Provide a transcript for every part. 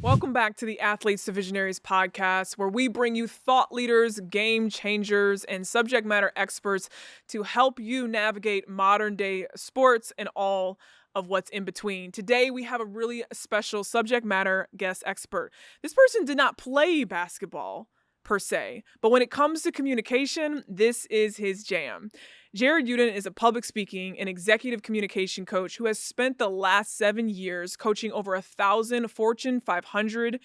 Welcome back to the Athletes to Visionaries podcast, where we bring you thought leaders, game changers, and subject matter experts to help you navigate modern day sports and all of what's in between. Today, we have a really special subject matter guest expert. This person did not play basketball per se, but when it comes to communication, this is his jam. Jarrod Uddin is a public speaking and executive communication coach who has spent the last 7 years coaching over 1,000 Fortune 500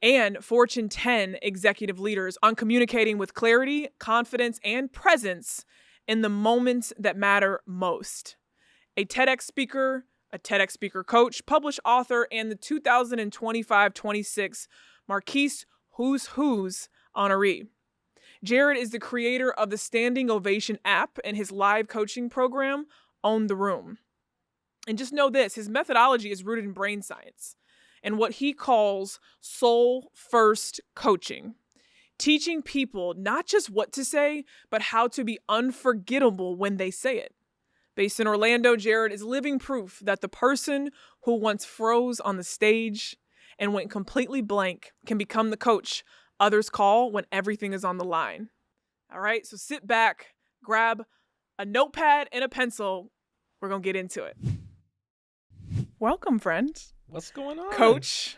and Fortune 10 executive leaders on communicating with clarity, confidence, and presence in the moments that matter most. A TEDx speaker, a TEDx speaker coach, published author, and the 2025-26 Marquise Who's honoree. Jarrod is the creator of the Standing Ovation app and his live coaching program, Own the Room. And just know this, his methodology is rooted in brain science and what he calls soul-first coaching, teaching people not just what to say, but how to be unforgettable when they say it. Based in Orlando, Jarrod is living proof that the person who once froze on the stage and went completely blank can become the coach others call when everything is on the line. All right, so sit back, grab a notepad and a pencil. We're going to get into it. Welcome, friend. What's going on? Coach,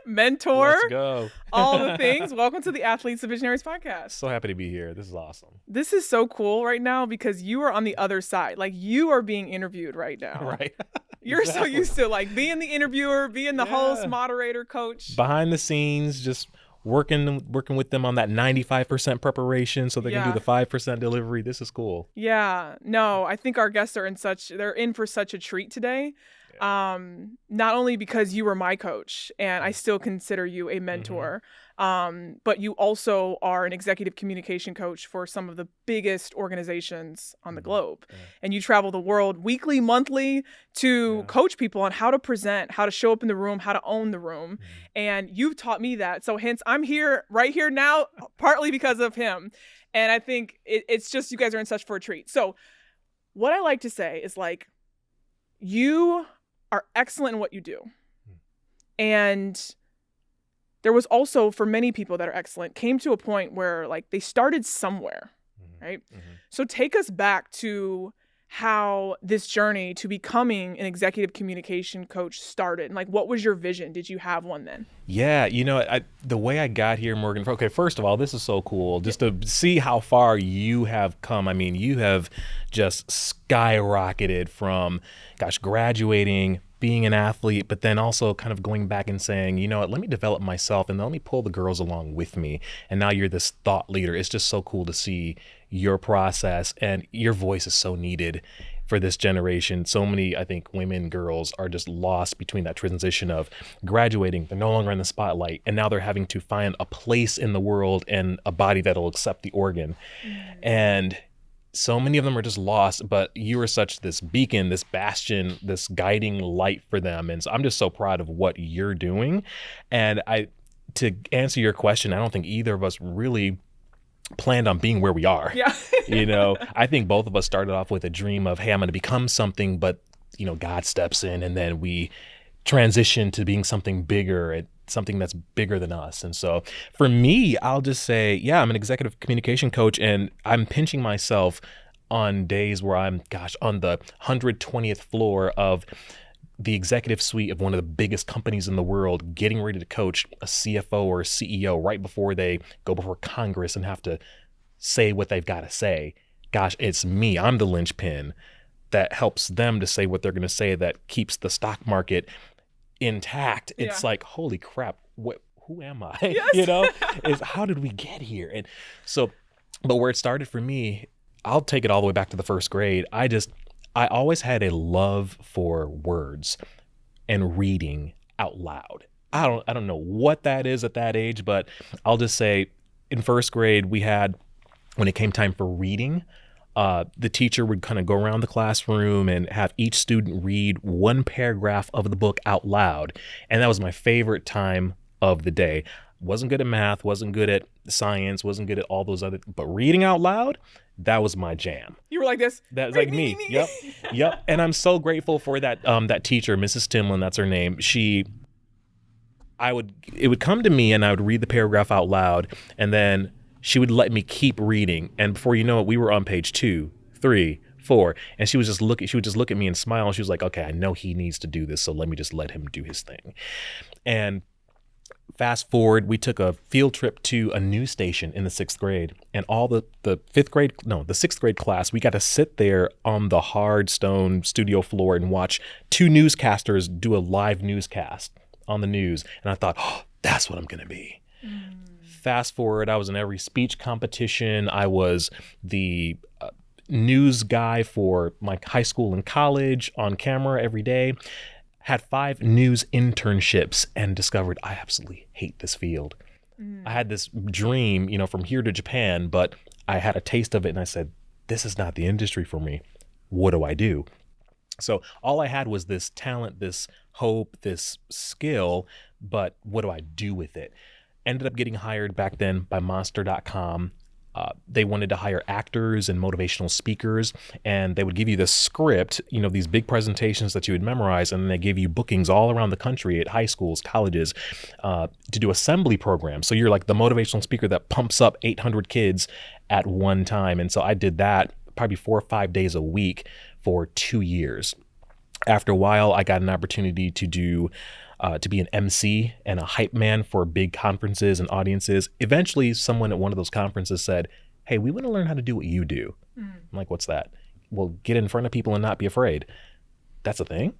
mentor, Let's go. all the things. Welcome to the Athletes of Visionaries podcast. So happy to be here. This is awesome. This is so cool right now because you are on the other side. Like, you are being interviewed right now. Right. You're Exactly. so used to like being the interviewer, being the host, moderator, coach. Behind the scenes, just working with them on that 95% preparation so they can do the 5% delivery. This is cool. Yeah. No, I think our guests are they're in for such a treat today. Not only because you were my coach and I still consider you a mentor, but you also are an executive communication coach for some of the biggest organizations on the globe. Yeah. And you travel the world weekly, monthly to coach people on how to present, how to show up in the room, how to own the room. And you've taught me that. So hence I'm here right here now, partly because of him. And I think it's just, you guys are in such for a treat. So what I like to say is like, you are excellent in what you do. And there was also, for many people that are excellent, came to a point where like they started somewhere, right? So take us back to how this journey to becoming an executive communication coach started. And like, what was your vision? Did you have one then? Yeah, the way I got here, Morgan, okay, first of all, this is so cool just to see how far you have come. I mean, you have just skyrocketed from, graduating, being an athlete, but then also kind of going back and saying, you know what, let me develop myself and let me pull the girls along with me. And now you're this thought leader. It's just so cool to see your process, and your voice is so needed for this generation. So many, I think, women, girls are just lost between that transition of graduating, they're no longer in the spotlight, and now they're having to find a place in the world and a body that'll accept the organ. And so many of them are just lost, but you are such this beacon, this bastion, this guiding light for them. And so I'm just so proud of what you're doing. And to answer your question, I don't think either of us really planned on being where we are. Yeah. I think both of us started off with a dream of, hey, I'm going to become something, but God steps in, and then we transition to being something bigger and something that's bigger than us. And so for me, I'll just say, yeah, I'm an executive communication coach, and I'm pinching myself on days where I'm, on the 120th floor of the executive suite of one of the biggest companies in the world, getting ready to coach a CFO or a CEO right before they go before Congress and have to say what they've got to say. It's me. I'm the linchpin that helps them to say what they're going to say, that keeps the stock market intact. It's like, holy crap, who am I? Yes. Is how did we get here? And so, but where it started for me, I'll take it all the way back to the first grade. I always had a love for words and reading out loud. I don't know what that is at that age, but I'll just say in first grade, we had, when it came time for reading, the teacher would kind of go around the classroom and have each student read one paragraph of the book out loud. And that was my favorite time of the day. Wasn't good at math, wasn't good at science, wasn't good at all those other, but reading out loud, that was my jam. You were like this? That's like me. Yep. And I'm so grateful for that, that teacher, Mrs. Timlin, that's her name. She it would come to me and I would read the paragraph out loud, and then she would let me keep reading. And before you know it, we were on page 2, 3, 4. And she would just look at me and smile. And she was like, okay, I know he needs to do this, so let me just let him do his thing. And fast forward, we took a field trip to a news station in the 6th grade, and all the 6th grade class, we got to sit there on the hard stone studio floor and watch 2 newscasters do a live newscast on the news. And I thought, oh, that's what I'm going to be. Fast forward, I was in every speech competition. I was the news guy for my high school and college, on camera every day. Had 5 news internships and discovered I absolutely hate this field. I had this dream, from here to Japan, but I had a taste of it and I said, this is not the industry for me. What do I do? So all I had was this talent, this hope, this skill, but what do I do with it? Ended up getting hired back then by Monster.com. They wanted to hire actors and motivational speakers, and they would give you this script, these big presentations that you would memorize, and then they gave you bookings all around the country at high schools, colleges, to do assembly programs. So you're like the motivational speaker that pumps up 800 kids at one time. And so I did that probably 4 or 5 days a week for 2 years. After a while, I got an opportunity to be an MC and a hype man for big conferences and audiences. Eventually, someone at one of those conferences said, hey, we want to learn how to do what you do. I'm like, what's that? Well, get in front of people and not be afraid. That's a thing?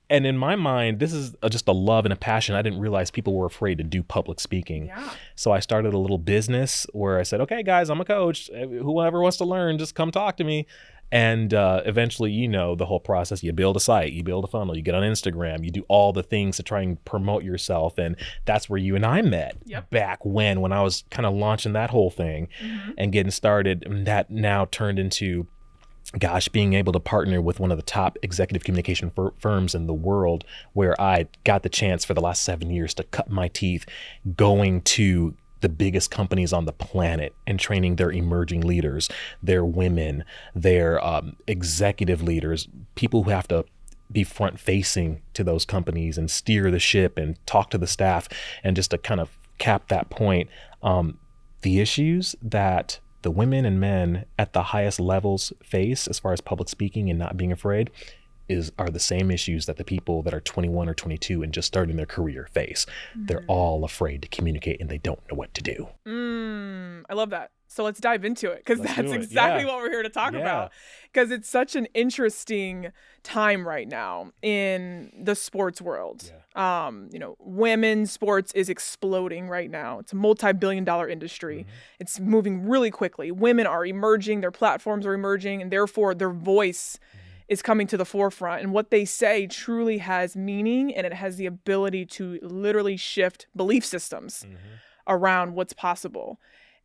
And in my mind, this is just a love and a passion. I didn't realize people were afraid to do public speaking. Yeah. So I started a little business where I said, okay, guys, I'm a coach. Whoever wants to learn, just come talk to me. And eventually, the whole process. You build a site, you build a funnel, you get on Instagram, you do all the things to try and promote yourself. And that's where you and I met back when I was kind of launching that whole thing and getting started. And that now turned into, being able to partner with one of the top executive communication firms in the world, where I got the chance for the last 7 years to cut my teeth going to the biggest companies on the planet and training their emerging leaders, their women, their executive leaders, people who have to be front facing to those companies and steer the ship and talk to the staff. And just to kind of cap that point, the issues that the women and men at the highest levels face as far as public speaking and not being afraid are the same issues that the people that are 21 or 22 and just starting their career face. They're all afraid to communicate and they don't know what to do. I love that. So let's dive into it, because that's exactly what we're here to talk about. Because it's such an interesting time right now in the sports world. Women's sports is exploding right now. It's a multi-billion-dollar industry. It's moving really quickly. Women are emerging, their platforms are emerging, and therefore their voice is coming to the forefront, and what they say truly has meaning, and it has the ability to literally shift belief systems around what's possible.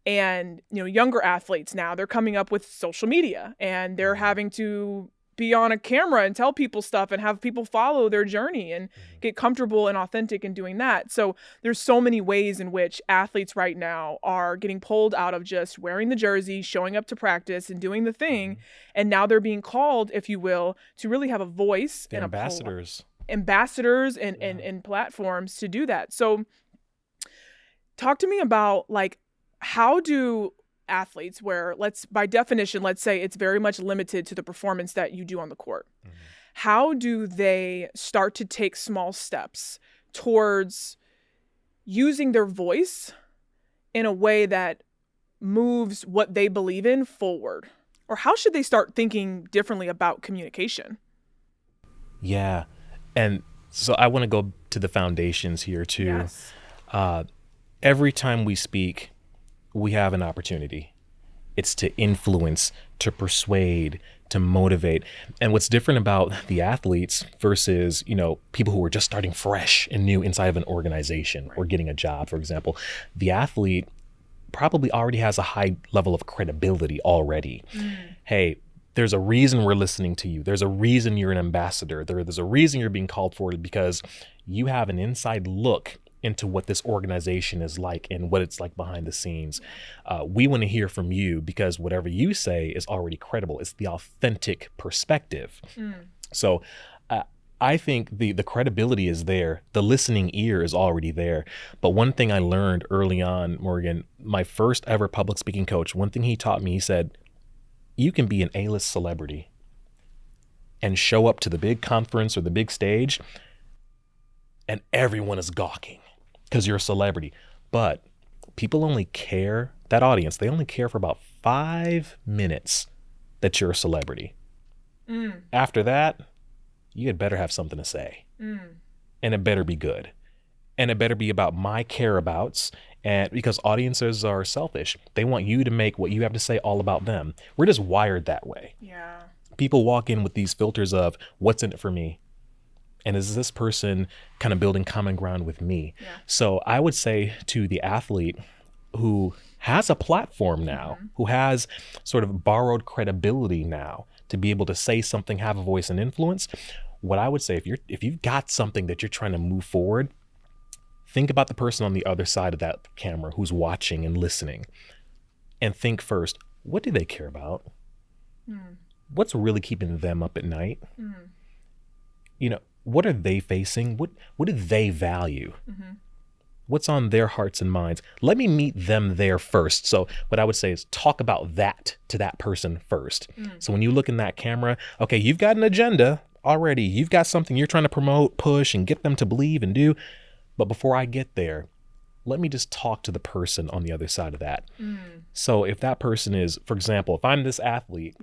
And younger athletes now, they're coming up with social media, and they're having to be on a camera and tell people stuff and have people follow their journey and get comfortable and authentic in doing that. So there's so many ways in which athletes right now are getting pulled out of just wearing the jersey, showing up to practice and doing the thing. And now they're being called, if you will, to really have a voice. They're and ambassadors. And platforms to do that. So talk to me about, like, how do athletes, where by definition, let's say it's very much limited to the performance that you do on the court. How do they start to take small steps towards using their voice in a way that moves what they believe in forward? Or how should they start thinking differently about communication? Yeah. And so I want to go to the foundations here too. Yes. Every time we speak, we have an opportunity. It's to influence, to persuade, to motivate. And what's different about the athletes versus, people who are just starting fresh and new inside of an organization or getting a job, for example, the athlete probably already has a high level of credibility already. Hey, there's a reason we're listening to you. There's a reason you're an ambassador. There's a reason you're being called forward, because you have an inside look into what this organization is like and what it's like behind the scenes. We want to hear from you, because whatever you say is already credible. It's the authentic perspective. So I think the credibility is there. The listening ear is already there. But one thing I learned early on, Morgan, my first ever public speaking coach, one thing he taught me, he said, you can be an A-list celebrity and show up to the big conference or the big stage and everyone is gawking because you're a celebrity. But people only care, that audience, they only care for about 5 minutes that you're a celebrity. After that, you had better have something to say. And it better be good. And it better be about my care-abouts. And because audiences are selfish, they want you to make what you have to say all about them. We're just wired that way. Yeah. People walk in with these filters of what's in it for me? And is this person kind of building common ground with me? Yeah. So I would say to the athlete who has a platform now, who has sort of borrowed credibility now to be able to say something, have a voice and influence, what I would say, if you've got something that you're trying to move forward, think about the person on the other side of that camera who's watching and listening, and think first, what do they care about? What's really keeping them up at night? You know, what are they facing? What do they value? What's on their hearts and minds? Let me meet them there first. So what I would say is talk about that to that person first. So when you look in that camera, okay, you've got an agenda already. You've got something you're trying to promote, push, and get them to believe and do. But before I get there, let me just talk to the person on the other side of that. So if that person is, for example, if I'm this athlete,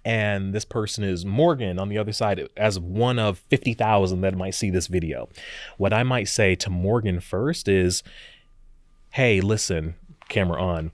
and this person is Morgan on the other side as one of 50,000 that might see this video, what I might say to Morgan first is, hey, listen, camera on.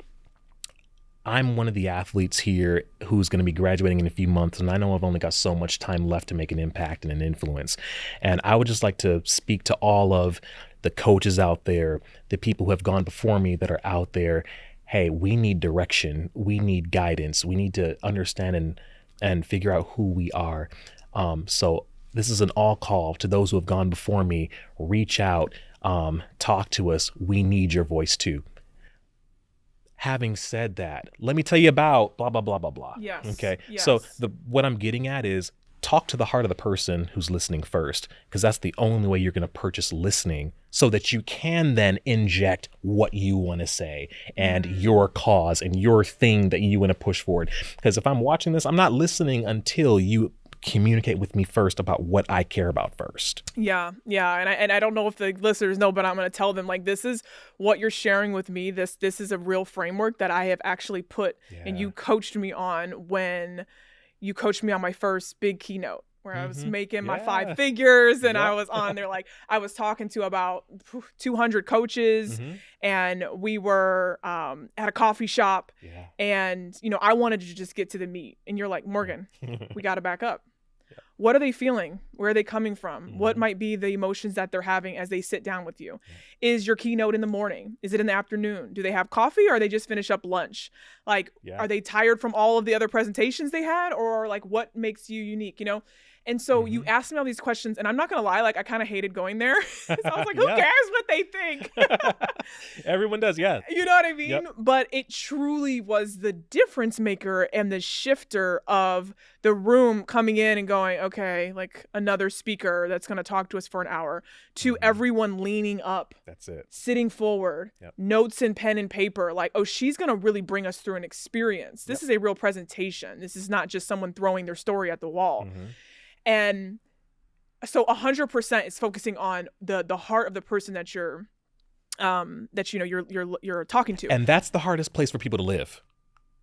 I'm one of the athletes here who's going to be graduating in a few months, and I know I've only got so much time left to make an impact and an influence. And I would just like to speak to all of the coaches out there, the people who have gone before me that are out there. Hey, we need direction. We need guidance. We need to understand and figure out who we are. So this is an all call to those who have gone before me. Reach out, talk to us. We need your voice too. Having said that, let me tell you about blah, blah, blah, blah, blah. Yes. Okay. Yes. So what I'm getting at is talk to the heart of the person who's listening first, because that's the only way you're going to purchase listening, so that you can then inject what you want to say and your cause and your thing that you want to push forward. Because if I'm watching this, I'm not listening until you communicate with me first about what I care about first. Yeah. And I don't know if the listeners know, but I'm going to tell them, like, this is what you're sharing with me. This is a real framework that I have actually put and you coached me on when you coached me on my first big keynote, where I was making my 5 figures, and I was on there, like, I was talking to about 200 coaches, and we were at a coffee shop, and, you know, I wanted to just get to the meat. And you're like, Morgan, we got to back up. What are they feeling? Where are they coming from? What might be the emotions that they're having as they sit down with you? Is your keynote in the morning? Is it in the afternoon? Do they have coffee, or they just finish up lunch? Like, are they tired from all of the other presentations they had? Or like, what makes you unique, you know? And so you asked me all these questions, and I'm not going to lie, like, I kind of hated going there. So I was like, who cares what they think? Everyone does, yeah. You know what I mean? But it truly was the difference maker and the shifter of the room coming in and going, okay, like, another speaker that's going to talk to us for an hour, to everyone leaning up. That's it. Sitting forward, notes and pen and paper, like, oh, she's going to really bring us through an experience. This is a real presentation. This is not just someone throwing their story at the wall. And so 100% is focusing on the heart of the person that you're you're talking to. And that's the hardest place for people to live.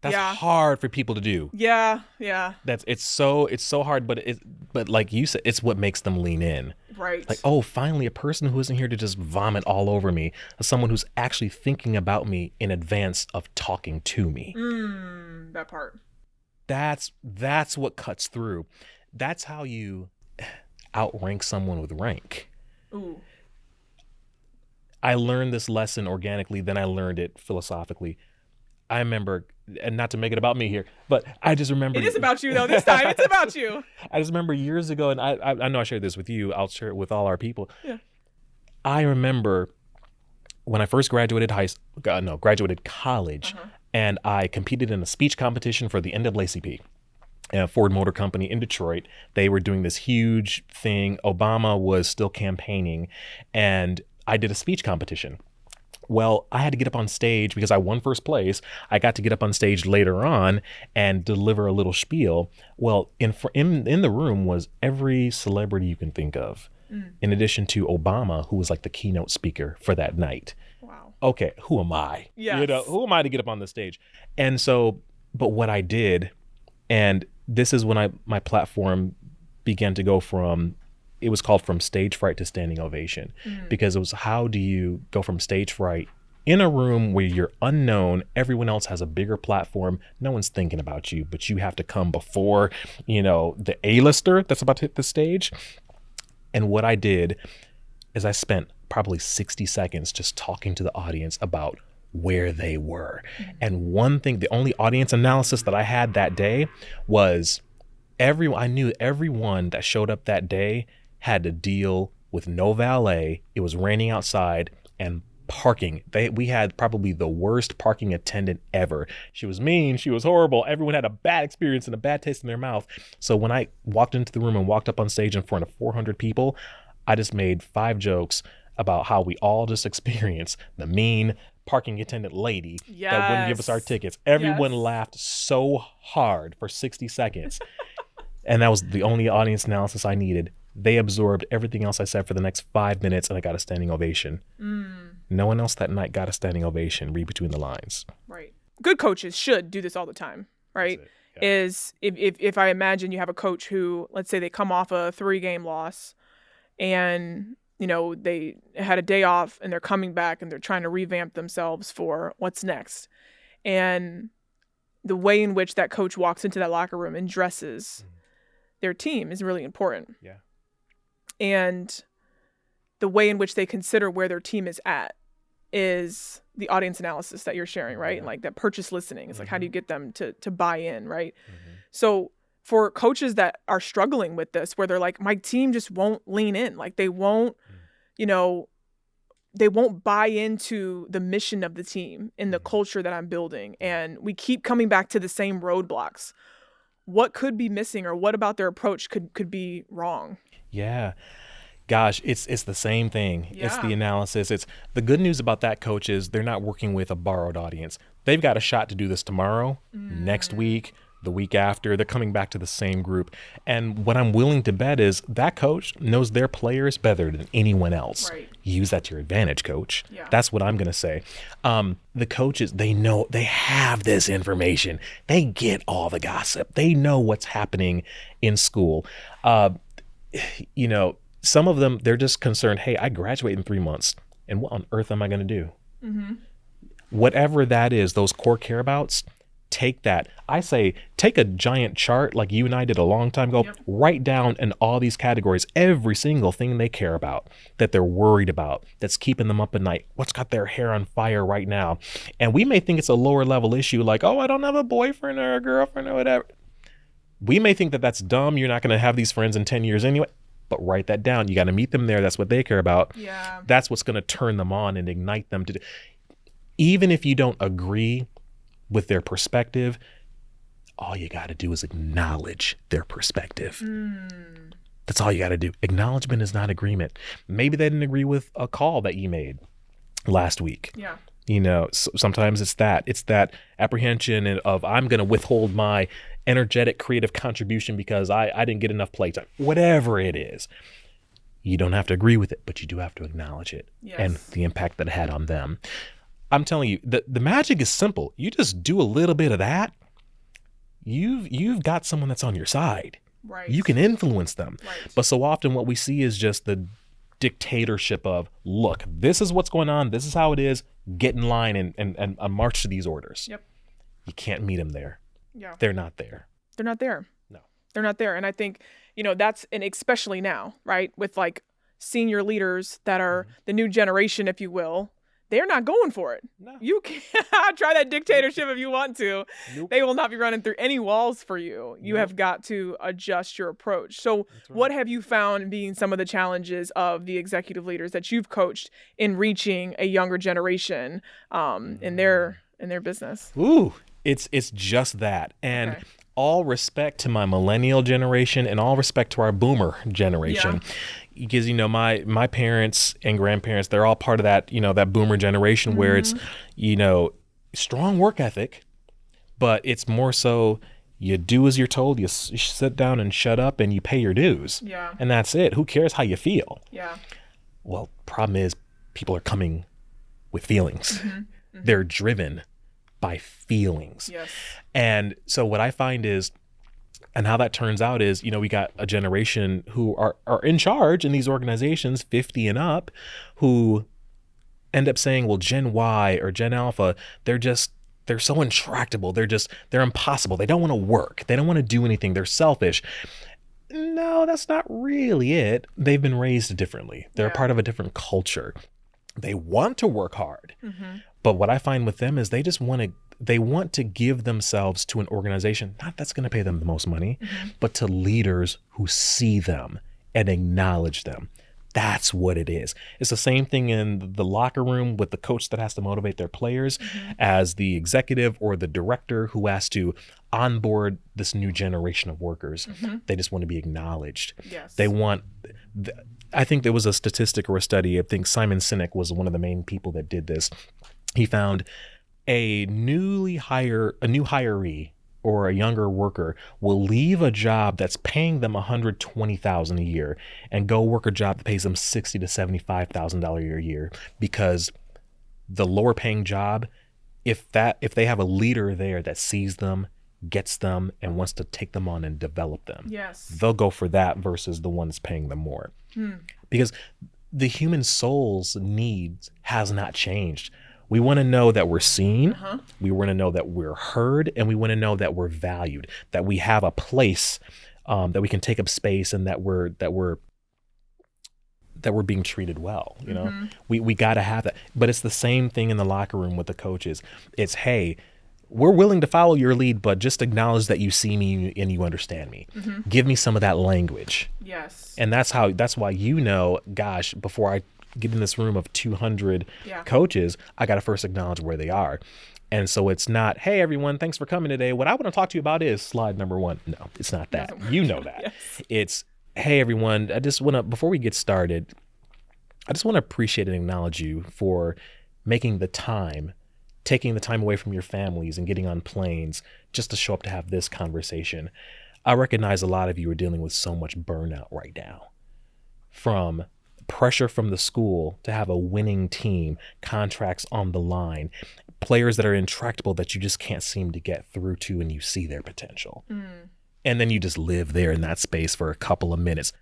That's hard for people to do. Yeah. It's so hard, but like you said, it's what makes them lean in. Right. Like, oh, finally a person who isn't here to just vomit all over me, someone who's actually thinking about me in advance of talking to me. That part. That's what cuts through. That's how you outrank someone with rank. Ooh. I learned this lesson organically, then I learned it philosophically. I remember, and not to make it about me here, but I just remember. It is about you, though, this time. It's about you. I just remember years ago, and I know I shared this with you. I'll share it with all our people. Yeah. I remember when I first graduated college, and I competed in a speech competition for the NAACP. Ford Motor Company in Detroit. They were doing this huge thing. Obama was still campaigning, and I did a speech competition. Well, I had to get up on stage because I won first place. I got to get up on stage later on and deliver a little spiel. Well, in the room was every celebrity you can think of, in addition to Obama, who was like the keynote speaker for that night. Wow. Okay, who am I? Yes. Who am I to get up on the stage? And so, but what I did, and this is when my platform began to go from, it was called From Stage Fright to Standing Ovation, because it was, how do you go from stage fright in a room where you're unknown, everyone else has a bigger platform, no one's thinking about you, but you have to come before, the A-lister that's about to hit the stage. And what I did is I spent probably 60 seconds just talking to the audience about where they were. And one thing, the only audience analysis that I had that day was I knew everyone that showed up that day had to deal with no valet. It was raining outside, and parking. We had probably the worst parking attendant ever. She was mean. She was horrible. Everyone had a bad experience and a bad taste in their mouth. So when I walked into the room and walked up on stage in front of 400 people, I just made 5 jokes about how we all just experienced the mean parking attendant lady that wouldn't give us our tickets. Everyone laughed so hard for 60 seconds. And that was the only audience analysis I needed. They absorbed everything else I said for the next 5 minutes, and I got a standing ovation. No one else that night got a standing ovation. Read between the lines. Right. Good coaches should do this all the time, right? Yeah. Is if I imagine you have a coach who, let's say they come off a 3-game loss, and they had a day off and they're coming back and they're trying to revamp themselves for what's next. And the way in which that coach walks into that locker room and dresses their team is really important. Yeah. And the way in which they consider where their team is at is the audience analysis that you're sharing, right? And like that purchase listening. It's like, how do you get them to buy in, right? So for coaches that are struggling with this, where they're like, my team just won't lean in. Like they won't, they won't buy into the mission of the team and the culture that I'm building. And we keep coming back to the same roadblocks. What could be missing, or what about their approach could be wrong? Yeah. Gosh, it's the same thing. Yeah. It's the analysis. It's the good news about that coach is they're not working with a borrowed audience. They've got a shot to do this tomorrow, next week, the week after. They're coming back to the same group. And what I'm willing to bet is that coach knows their players better than anyone else. Right. Use that to your advantage, coach. Yeah. That's what I'm going to say. The coaches, they know, they have this information. They get all the gossip. They know what's happening in school. Some of them, they're just concerned, hey, I graduate in 3 months, and what on earth am I going to do? Whatever that is, those core care abouts, take that. I say, take a giant chart like you and I did a long time ago, write down in all these categories, every single thing they care about, that they're worried about, that's keeping them up at night, what's got their hair on fire right now. And we may think it's a lower level issue, like, oh, I don't have a boyfriend or a girlfriend or whatever. We may think that that's dumb. You're not going to have these friends in 10 years anyway. But write that down. You got to meet them there. That's what they care about. Yeah. That's what's going to turn them on and ignite them to do. Even if you don't agree with their perspective, all you got to do is acknowledge their perspective. That's all you got to do. Acknowledgement is not agreement. Maybe they didn't agree with a call that you made last week. Yeah. Sometimes it's that apprehension of, I'm going to withhold my energetic creative contribution because I didn't get enough playtime. Whatever it is, you don't have to agree with it, but you do have to acknowledge it and the impact that it had on them. I'm telling you, the magic is simple. You just do a little bit of that. You've got someone that's on your side. Right. You can influence them. Right. But so often what we see is just the dictatorship of, look, this is what's going on. This is how it is. Get in line and march to these orders. Yep. You can't meet them there. Yeah. They're not there. They're not there. No. They're not there. And I think, that's, and especially now, right, with like senior leaders that are the new generation, if you will, they're not going for it. No. You can't try that dictatorship if you want to. Nope. They will not be running through any walls for you. You have got to adjust your approach. So what have you found being some of the challenges of the executive leaders that you've coached in reaching a younger generation in their business? Ooh, it's just that. And all respect to my millennial generation and all respect to our boomer generation. Because, my parents and grandparents, they're all part of that, that boomer generation where it's, strong work ethic, but it's more so you do as you're told, you sit down and shut up and you pay your dues. Yeah. And that's it. Who cares how you feel? Yeah. Well, problem is people are coming with feelings. They're driven by feelings. Yes. And so what I find is, and how that turns out is, we got a generation who are in charge in these organizations, 50 and up, who end up saying, well, Gen Y or Gen Alpha, they're so intractable. They're impossible. They don't want to work. They don't want to do anything. They're selfish. No, that's not really it. They've been raised differently. They're a part of a different culture. They want to work hard. But what I find with them is they want to give themselves to an organization, not that's going to pay them the most money, but to leaders who see them and acknowledge them. That's what it is. It's the same thing in the locker room with the coach that has to motivate their players as the executive or the director who has to onboard this new generation of workers. They just want to be acknowledged. Yes. They want... I think there was a statistic or a study. I think Simon Sinek was one of the main people that did this. He found a new hiree or a younger worker will leave a job that's paying them $120,000 a year and go work a job that pays them $60,000 to $75,000 a year because the lower paying job, if they have a leader there that sees them, gets them, and wants to take them on and develop them, they'll go for that versus the one that's paying them more. Because the human soul's needs has not changed. We want to know that we're seen, we want to know that we're heard, and we want to know that we're valued, that we have a place, that we can take up space, and that we're being treated well. We got to have that. But it's the same thing in the locker room with the coaches. It's, hey, we're willing to follow your lead, but just acknowledge that you see me and you understand me. Give me some of that language. Yes. And that's why, gosh, before I get in this room of 200 coaches, I got to first acknowledge where they are. And so it's not, hey, everyone, thanks for coming today. What I want to talk to you about is slide number 1. No, it's not that. You know that. Yes. It's, hey, everyone, I just want to, before we get started, I just want to appreciate and acknowledge you for taking the time away from your families and getting on planes just to show up to have this conversation. I recognize a lot of you are dealing with so much burnout right now, from pressure from the school to have a winning team, contracts on the line, players that are intractable that you just can't seem to get through to, and you see their potential. And then you just live there in that space for a couple of minutes.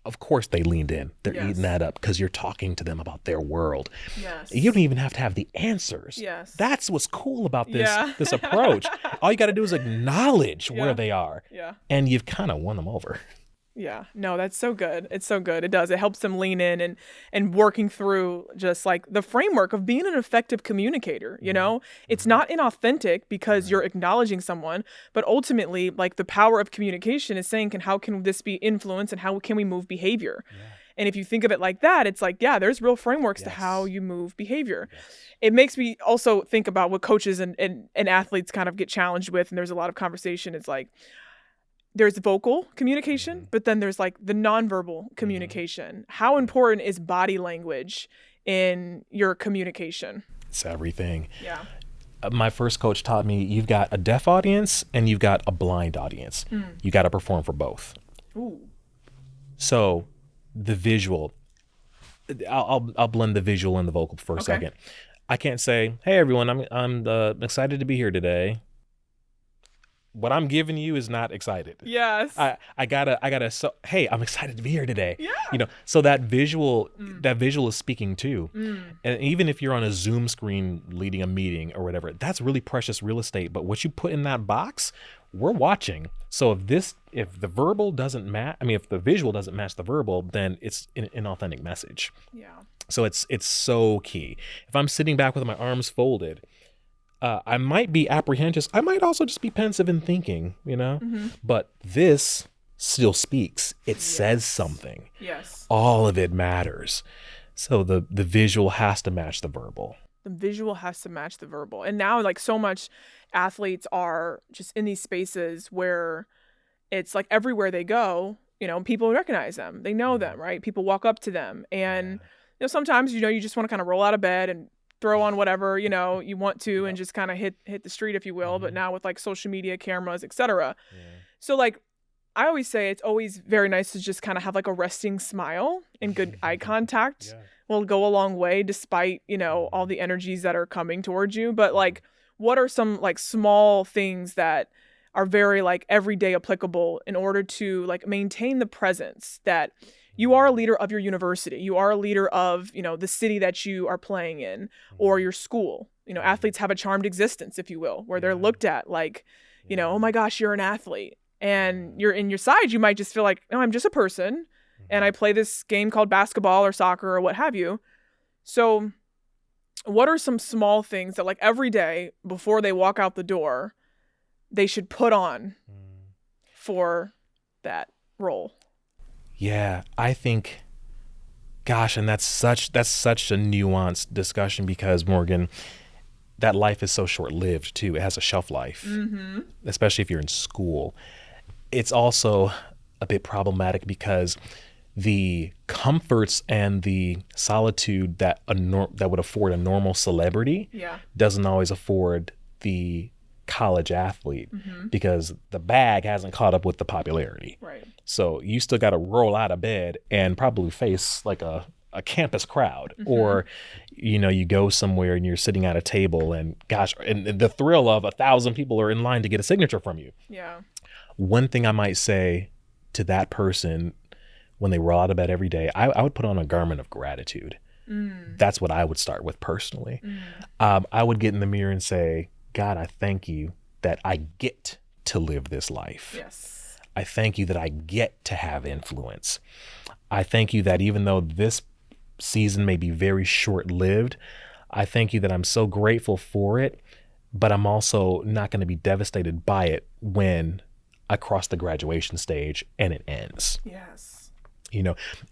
Of course they leaned in. They're eating that up because you're talking to them about their world. Yes. You don't even have to have the answers. Yes. That's what's cool about this approach. All you got to do is acknowledge where they are. Yeah. And you've kind of won them over. Yeah, no, that's so good. It's so good. It does. It helps them lean in and working through just like the framework of being an effective communicator. It's not inauthentic because you're acknowledging someone, but ultimately, like, the power of communication is saying, how can this be influence and how can we move behavior? And if you think of it like that, it's like, there's real frameworks to how you move behavior. It makes me also think about what coaches and athletes kind of get challenged with. And there's a lot of conversation. It's like, there's vocal communication, but then there's like the nonverbal communication. How important is body language in your communication? It's everything. Yeah. My first coach taught me you've got a deaf audience and you've got a blind audience. You got to perform for both. Ooh. So the visual, I'll blend the visual and the vocal for a second. I can't say, hey everyone, I'm excited to be here today. What I'm giving you is not excited. Yes. I gotta. So, hey, I'm excited to be here today. Yeah. So that visual is speaking too. And even if you're on a Zoom screen leading a meeting or whatever, that's really precious real estate. But what you put in that box, we're watching. So if the verbal doesn't match, if the visual doesn't match the verbal, then it's an inauthentic message. Yeah. So it's so key. If I'm sitting back with my arms folded, I might be apprehensive. I might also just be pensive and thinking, but this still speaks. It says something. Yes. All of it matters. So the visual has to match the verbal. the visual has to match the verbal. And now like so much athletes are just in these spaces where it's like everywhere they go, people recognize them. They know them, right? People walk up to them. And, sometimes, you just want to kind of roll out of bed and throw on whatever, you want to and just kind of hit the street, if you will. But now with like social media, cameras, etc. So like, I always say it's always very nice to just kind of have like a resting smile and good eye contact will go a long way despite, all the energies that are coming towards you. But like, what are some like small things that are very like everyday applicable in order to like maintain the presence that you are a leader of your university, you are a leader of, the city that you are playing in or your school. Athletes have a charmed existence, if you will, where they're looked at like, oh my gosh, you're an athlete. And you're in your side, you might just feel like, no, I'm just a person and I play this game called basketball or soccer or what have you. So what are some small things that like every day before they walk out the door, they should put on for that role? Yeah, I think, gosh, and that's such a nuanced discussion because, Morgan, that life is so short-lived too. It has a shelf life, especially if you're in school. It's also a bit problematic because the comforts and the solitude that that would afford a normal celebrity doesn't always afford the college athlete because the bag hasn't caught up with the popularity. Right. So you still got to roll out of bed and probably face like a campus crowd or, you go somewhere and you're sitting at a table and gosh, and the thrill of 1,000 people are in line to get a signature from you. Yeah. One thing I might say to that person when they roll out of bed every day, I would put on a garment of gratitude. That's what I would start with personally. I would get in the mirror and say, God, I thank you that I get to live this life. Yes. I thank you that I get to have influence. I thank you that even though this season may be very short-lived, I thank you that I'm so grateful for it, but I'm also not going to be devastated by it when I cross the graduation stage and it ends. Yes.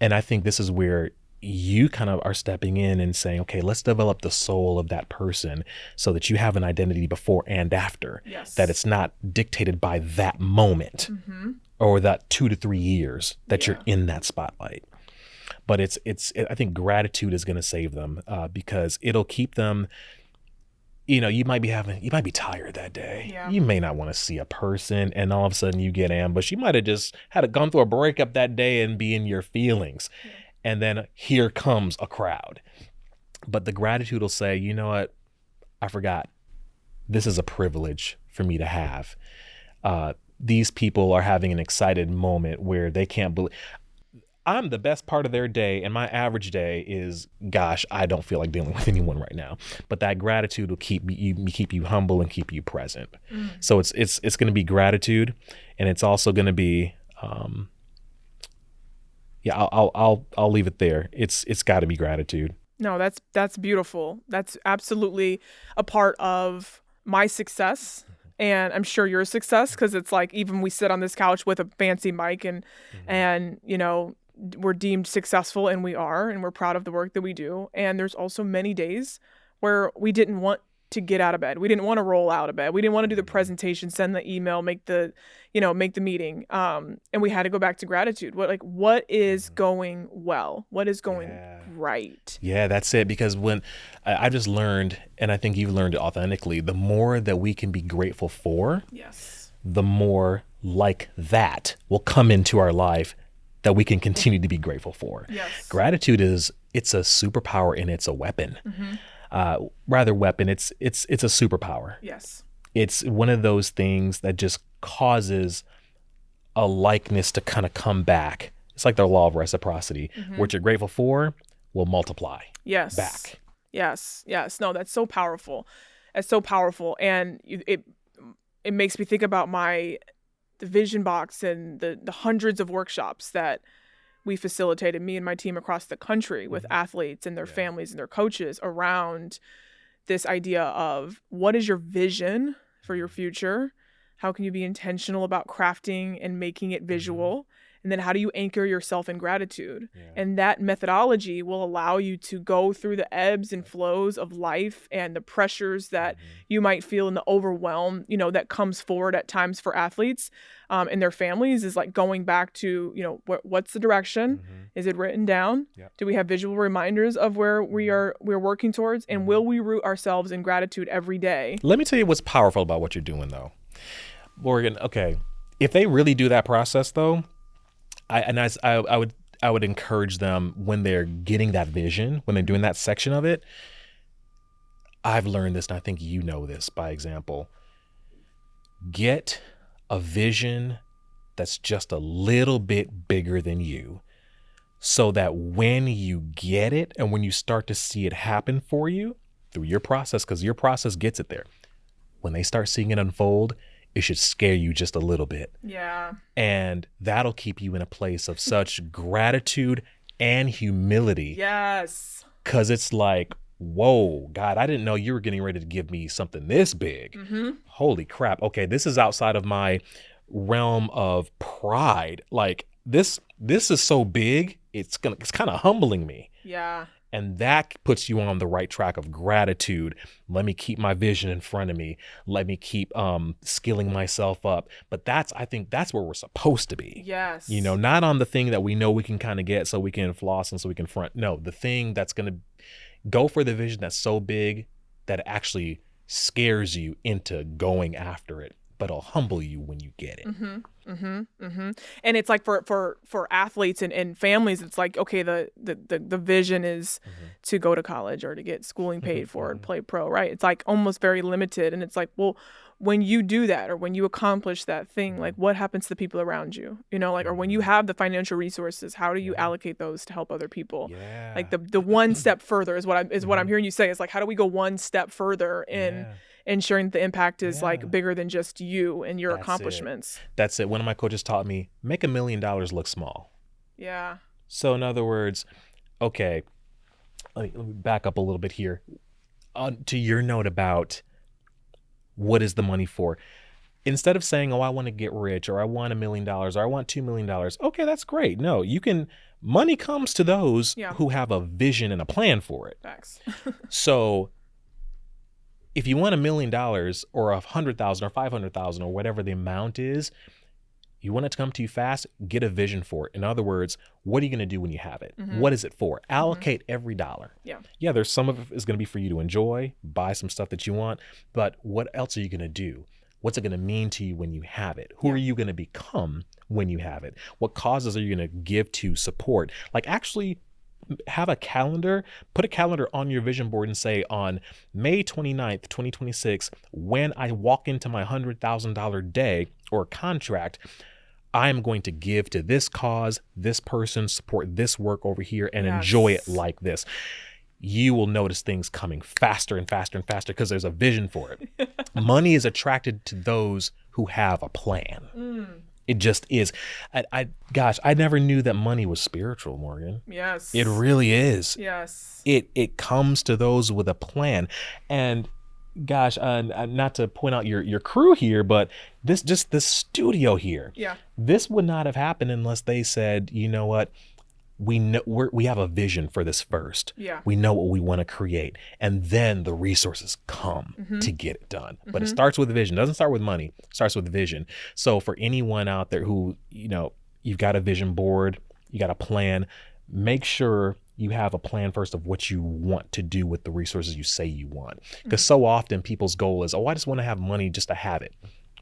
And I think this is where you kind of are stepping in and saying, okay, let's develop the soul of that person so that you have an identity before and after, that it's not dictated by that moment or that 2 to 3 years that you're in that spotlight. But I think gratitude is going to save them because it'll keep them, you might be tired that day. Yeah. You may not want to see a person and all of a sudden you get ambushed. You might have just gone through a breakup that day and be in your feelings. Yeah. And then here comes a crowd. But the gratitude will say, you know what? I forgot. This is a privilege for me to have. These people are having an excited moment where they can't believe. I'm the best part of their day, and my average day is, gosh, I don't feel like dealing with anyone right now. But that gratitude will keep you humble and keep you present. So it's going to be gratitude, and it's also going to be, I'll leave it there. It's got to be gratitude. No, that's beautiful. That's absolutely a part of my success. And I'm sure your success, because it's like even we sit on this couch with a fancy mic and we're deemed successful, and we are, and we're proud of the work that we do. And there's also many days where we didn't want to get out of bed. We didn't want to roll out of bed. We didn't want to do the presentation, send the email, make the meeting. And we had to go back to gratitude. What is going well? What is going right? Yeah, that's it. Because when I just learned, and I think you've learned it authentically, the more that we can be grateful for, the more like that will come into our life that we can continue to be grateful for. Yes. Gratitude it's a superpower and it's a weapon. Weapon. It's a superpower. Yes. It's one of those things that just causes a likeness to kind of come back. It's like the law of reciprocity. What you're grateful for will multiply. Yes. Back. Yes. No, that's so powerful. It's so powerful, and it makes me think about the vision box and the hundreds of workshops that we facilitated, me and my team across the country, with athletes and their families and their coaches, around this idea of what is your vision for your future? How can you be intentional about crafting and making it visual? And then how do you anchor yourself in gratitude? And that methodology will allow you to go through the ebbs and flows of life and the pressures that you might feel and the overwhelm, you know, that comes forward at times for athletes and their families, is like going back to, you know, what's the direction? Is it written down? Do we have visual reminders of where we're working towards? And will we root ourselves in gratitude every day? Let me tell you what's powerful about what you're doing, though, Morgan. Okay, if they really do that process, though, I would encourage them, when they're getting that vision, when they're doing that section of it. I've learned this, and I think you know this by example. Get a vision that's just a little bit bigger than you, so that when you get it and when you start to see it happen for you through your process, because your process gets it there, when they start seeing it unfold, it should scare you just a little bit. Yeah. And that'll keep you in a place of such gratitude and humility. Yes. Because it's like, whoa, God, I didn't know you were getting ready to give me something this big. Holy crap. Okay, this is outside of my realm of pride. Like this is so big, it's kind of humbling me. Yeah. And that puts you on the right track of gratitude. Let me keep my vision in front of me. Let me keep skilling myself up. But I think that's where we're supposed to be. Yes. You know, not on the thing that we know we can kind of get so we can floss and so we can front. No, the thing that's going to go for the vision that's so big that it actually scares you into going after it, but it'll humble you when you get it. And it's like for athletes and families, it's like, okay, the vision is to go to college or to get schooling paid for and play pro, right? It's like almost very limited. And it's like, well, when you do that, or when you accomplish that thing, like what happens to the people around you, you know, like, or when you have the financial resources, how do you allocate those to help other people? Like the one step further is what I'm hearing you say. Is like, how do we go one step further in ensuring the impact is like bigger than just you and your accomplishments? That's it. One of my coaches taught me, make $1 million look small. Yeah. So in other words, okay, let me back up a little bit here. To your note about what is the money for? Instead of saying, oh, I want to get rich, or I want $1 million, or I want $2 million. Okay, that's great. No, money comes to those who have a vision and a plan for it. Facts. So if you want $1 million or 100,000 or 500,000 or whatever the amount is, you want it to come to you fast, get a vision for it. In other words, what are you going to do when you have it? What is it for? Allocate every dollar. Yeah, there's some of it is going to be for you to enjoy, buy some stuff that you want, but what else are you going to do? What's it going to mean to you when you have it? Who are you going to become when you have it? What causes are you going to give to support? Like actually have a calendar, put a calendar on your vision board and say, on May 29th, 2026, when I walk into my $100,000 day or contract, I'm going to give to this cause, this person, support this work over here, and enjoy it like this. You will notice things coming faster and faster and faster because there's a vision for it. Money is attracted to those who have a plan. It just is. I never knew that money was spiritual, Morgan. Yes. It really is. Yes. It comes to those with a plan. And gosh, not to point out your crew here, but this studio here. Yeah. This would not have happened unless they said, you know what? We have a vision for this first. Yeah. We know what we want to create, and then the resources come to get it done. But it starts with a vision. It doesn't start with money. It starts with vision. So for anyone out there who, you know, you've got a vision board, you got a plan, make sure you have a plan first of what you want to do with the resources you say you want. Because so often people's goal is, oh, I just want to have money just to have it.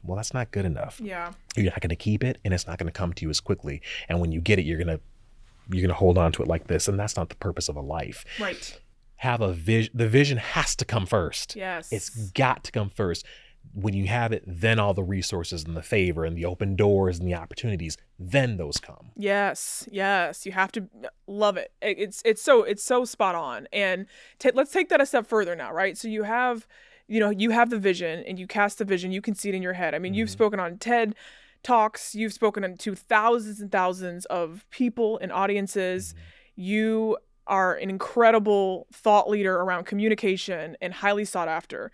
Well, that's not good enough. Yeah. You're not going to keep it, and it's not going to come to you as quickly. And when you get it, you're going to hold on to it like this, and that's not the purpose of a life. Right. Have a vision. The vision has to come first. Yes. It's got to come first. When you have it, then all the resources and the favor and the open doors and the opportunities, then those come. Yes. Yes. You have to love it. It's so spot on. And let's take that a step further now, right? So you have the vision, and you cast the vision. You can see it in your head. I mean, you've spoken on TED Talks, you've spoken to thousands and thousands of people and audiences. You are an incredible thought leader around communication and highly sought after.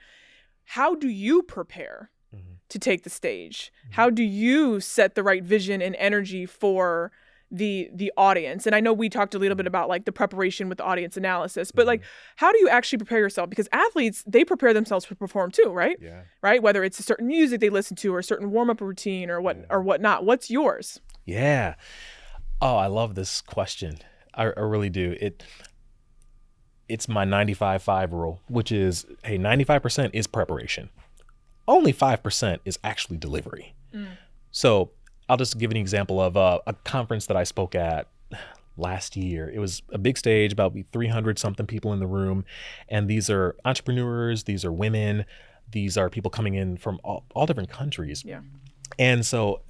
How do you prepare to take the stage? How do you set the right vision and energy for the audience? And I know we talked a little bit about like the preparation with the audience analysis, but like, how do you actually prepare yourself? Because athletes, they prepare themselves to perform too, right? Yeah. Right? Whether it's a certain music they listen to or a certain warm-up routine or whatnot. What's yours? Yeah. Oh, I love this question. I really do. It's my 95-5 rule, which is, hey, 95% is preparation. Only 5% is actually delivery. So I'll just give an example of a conference that I spoke at last year. It was a big stage, about 300 something people in the room. And these are entrepreneurs, these are women, these are people coming in from all different countries. Yeah. And so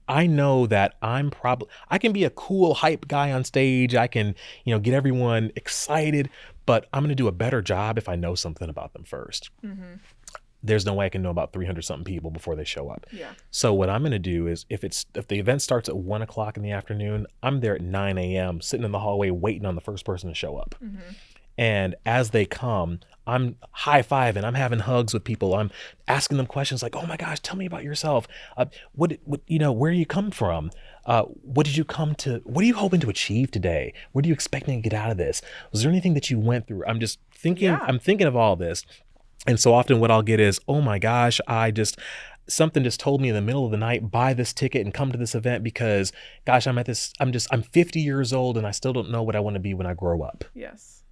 I know that I can be a cool hype guy on stage. I can, get everyone excited, but I'm going to do a better job if I know something about them first. There's no way I can know about 300 something people before they show up. Yeah. So what I'm going to do is if the event starts at 1 o'clock in the afternoon, I'm there at 9 a.m. sitting in the hallway waiting on the first person to show up. And as they come, I'm high-fiving, I'm having hugs with people. I'm asking them questions like, oh my gosh, tell me about yourself. Where you come from? What are you hoping to achieve today? What are you expecting to get out of this? Was there anything that you went through? I'm just thinking, I'm thinking of all this. And so often what I'll get is, oh my gosh, something just told me in the middle of the night, buy this ticket and come to this event because gosh, I'm 50 years old and I still don't know what I want to be when I grow up. Yes.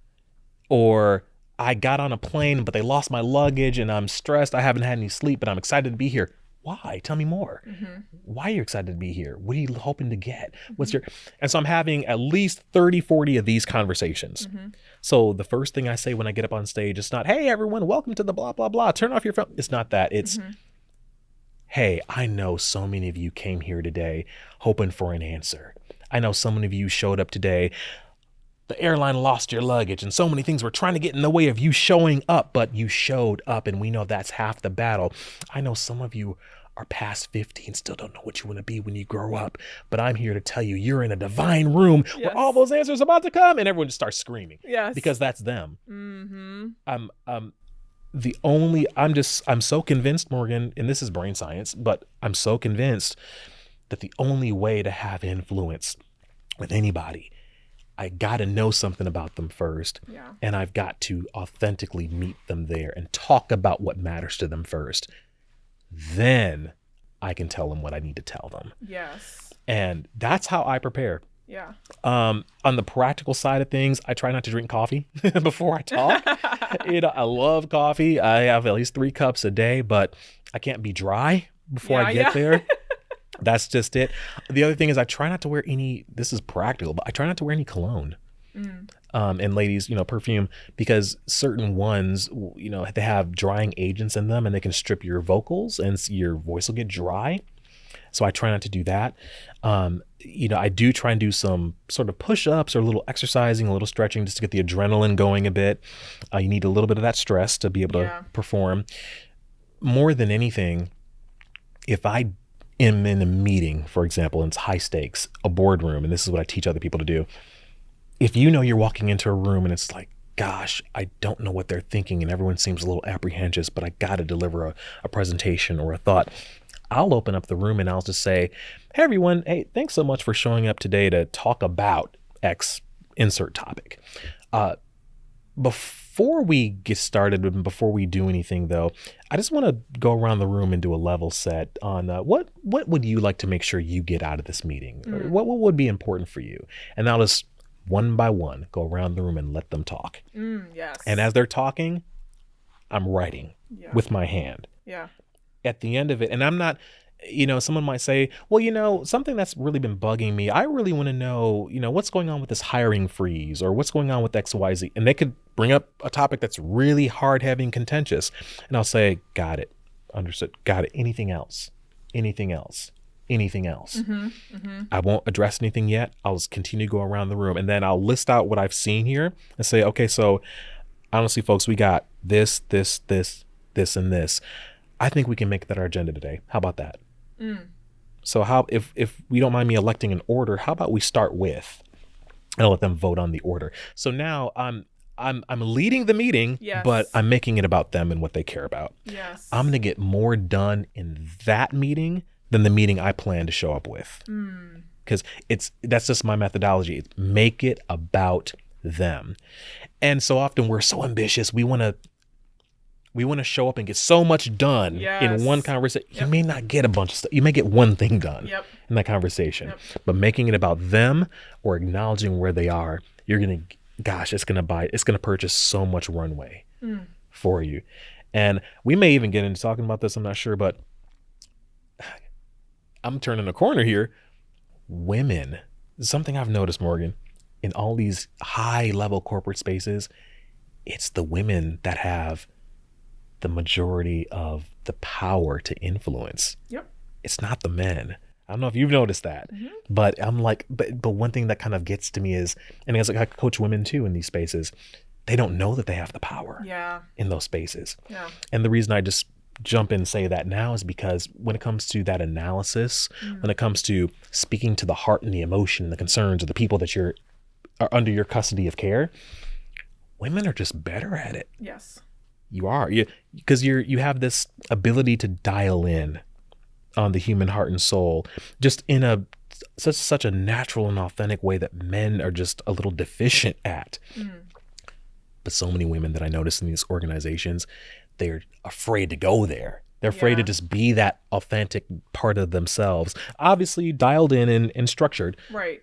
Or I got on a plane, but they lost my luggage and I'm stressed. I haven't had any sleep, but I'm excited to be here. Why? Tell me more. Why are you excited to be here? What are you hoping to get? And so I'm having at least 30, 40 of these conversations. So the first thing I say when I get up on stage, it's not, hey, everyone, welcome to the blah, blah, blah. Turn off your phone. It's not that. It's, hey, I know so many of you came here today hoping for an answer. I know so many of you showed up today. The airline lost your luggage and so many things were trying to get in the way of you showing up, but you showed up and we know that's half the battle. I know some of you are past 50 and still don't know what you want to be when you grow up, but I'm here to tell you you're in a divine room where all those answers are about to come, and everyone just starts screaming. Yes. Because that's them. I'm so convinced, Morgan, and this is brain science, but I'm so convinced that the only way to have influence with anybody, I got to know something about them first. And I've got to authentically meet them there and talk about what matters to them first. Then I can tell them what I need to tell them. Yes. And that's how I prepare. Yeah. On the practical side of things, I try not to drink coffee before I talk. I love coffee. I have at least 3 cups a day, but I can't be dry before I get there. That's just it. The other thing is I try not to wear this is practical, but I try not to wear any cologne. And ladies, perfume, because certain ones, they have drying agents in them and they can strip your vocals and your voice will get dry. So I try not to do that. I do try and do some sort of push-ups or a little exercising, a little stretching just to get the adrenaline going a bit. You need a little bit of that stress to be able to perform. More than anything, if I am in a meeting, for example, and it's high stakes, a boardroom, and this is what I teach other people to do. If you're walking into a room and it's like, gosh, I don't know what they're thinking and everyone seems a little apprehensive, but I got to deliver a presentation or a thought, I'll open up the room and I'll just say, hey, everyone, hey, thanks so much for showing up today to talk about X insert topic. Before we get started and before we do anything, though, I just want to go around the room and do a level set on what would you like to make sure you get out of this meeting? Or what would be important for you? And I'll just one by one go around the room and let them talk. Yes. And as they're talking, I'm writing with my hand. Yeah. At the end of it, and I'm not, someone might say, well, something that's really been bugging me, I really want to know, what's going on with this hiring freeze or what's going on with XYZ. And they could bring up a topic that's really hard-heavy and contentious. And I'll say, got it, understood, got it. Anything else? Anything else? Anything else? I won't address anything yet. I'll just continue to go around the room and then I'll list out what I've seen here and say, okay, so honestly, folks, we got this, this, this, and this. I think we can make that our agenda today. How about that? So if we don't mind me electing an order, how about we start with, and I'll let them vote on the order. So now I'm leading the meeting, Yes. but I'm making it about them and what they care about. Yes. I'm going to get more done in that meeting than the meeting I plan to show up with. Because that's just my methodology. It's make it about them. And so often we're so ambitious. We want to show up and get so much done in one conversation. You may not get a bunch of stuff. You may get one thing done in that conversation. But making it about them or acknowledging where they are, you're going to, it's going to purchase so much runway for you. And we may even get into talking about this, I'm not sure, but I'm turning a corner here. Women, something I've noticed, Morgan, in all these high level corporate spaces, it's the women that have the majority of the power to influence. It's not the men. I don't know if you've noticed that, but I'm like, but one thing that kind of gets to me is, and as I coach women too in these spaces, they don't know that they have the power in those spaces. And the reason I just jump in and say that now is because when it comes to that analysis, when it comes to speaking to the heart and the emotion and the concerns of the people that are under your custody of care, women are just better at it. You are, because you have this ability to dial in on the human heart and soul, just in such a natural and authentic way that men are just a little deficient at. But so many women that I notice in these organizations, they're afraid to go there. They're afraid to just be that authentic part of themselves, obviously dialed in and structured. Right.